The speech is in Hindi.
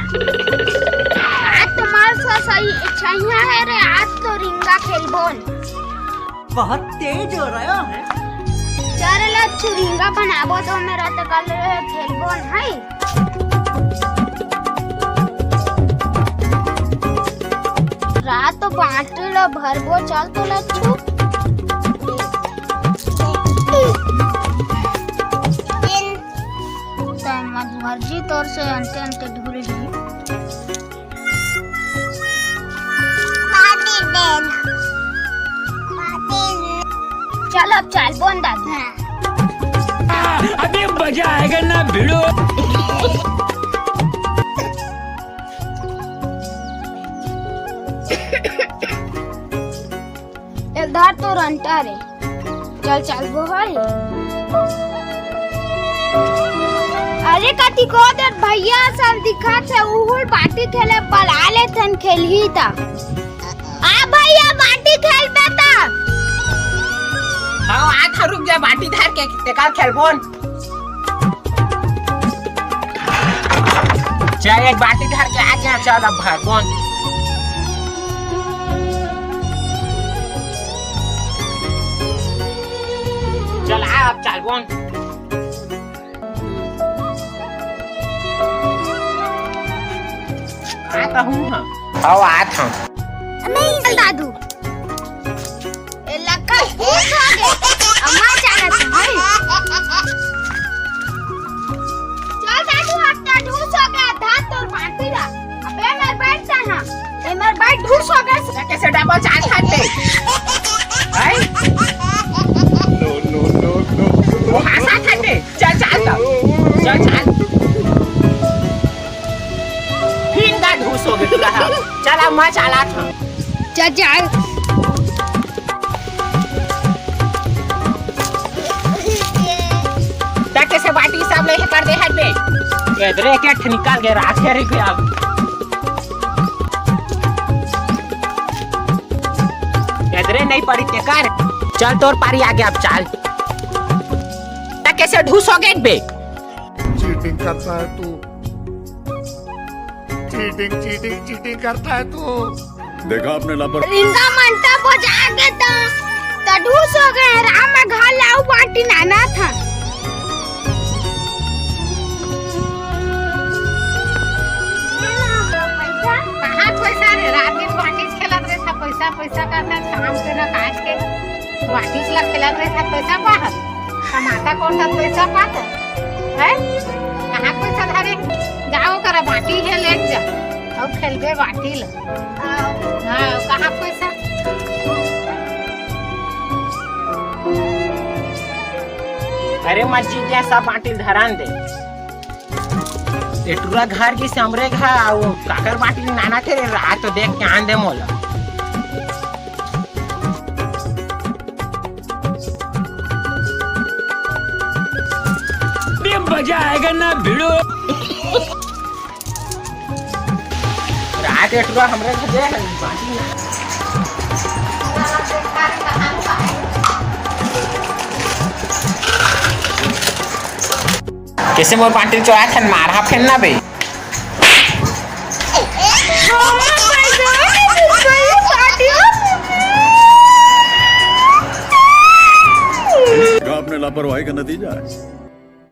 आज तो मार सही छैया है रे। आज तो रिंगा खेलबोन बहुत तेज हो रहा है। चल अच्छी रिंगा बनाबो तो मेरा तो कल खेलबोन है। रात तो बाटलो भरबो चल तो लच्छू मर्जी तौर से अंते अंते ढूंढ ली। चल अब चल बोन दादी। अभी मजा आएगा ना भिड़ो। इधर तो रंटा रे। चल चल वो है। अरे कति को दे भैया सब दिखत है उहुल बाटी खेले बला ले थन खेलही ता। आ भैया बाटी खेलबे ता। हां आ था रुक जा बाटी धार के तेका खेलबोन। चल एक बाटी धार के आ जा चल अब भरबोन। चल आ अब चलबोन। आता हूँ हाँ। आओ आता हूँ। नहीं दादू। ए लक्का खुश हो गए। अम्मा चाहत है। चल दादू अब तो ढूस हो गया था तो बाटी ला। अबे मैं बैठता ना। ए मैं बैठ ढूस हो गया। कैसे डबल चाय खाते? हाय? नो। वो हंसा खाते। चल चल चल। ढूस हो गया। चल अब मैं चला था। चल टके से बाटी सब ले कर दे हट बे। इधर एक निकाल के रात है रे अब। इधर नहीं पड़ी ते कर। चल तोर पारी आ गया अब चल। टके से ढूस हो गए बे। चीटिंग करता है तू। चीटिंग करता है तू। देखा आपने लापरवाही। रिंगा मंटा बजा के तो ढूस हो गए। राम में घर लाऊ बाटी नाना था। कहाँ पैसा रे? रात दिन बाटी खेलत रहे था। पैसा करना शाम के ना काट के बाटी से खेलत रहे था। पैसा पाहत टमाटा कौन सा पैसा पाता है? कहाँ पैसा धरे जाओ करा बाटी है ले जा अब खेलबे बाटी ले। हाँ कहाँ पैसा? अरे मस्जिद जैसा बाटी धरान दे। एटूरा घर की समरे घा वो काकर बाटी नाना थे रात तो देख के आन दे मोला। मजा आएगा ना भिड़ो। रात एटूरा हमरे घर दे बाटी ना। कैसे मोर बाटी चोरा था मारा फेन ना बे। आपने लापरवाही का नतीजा है।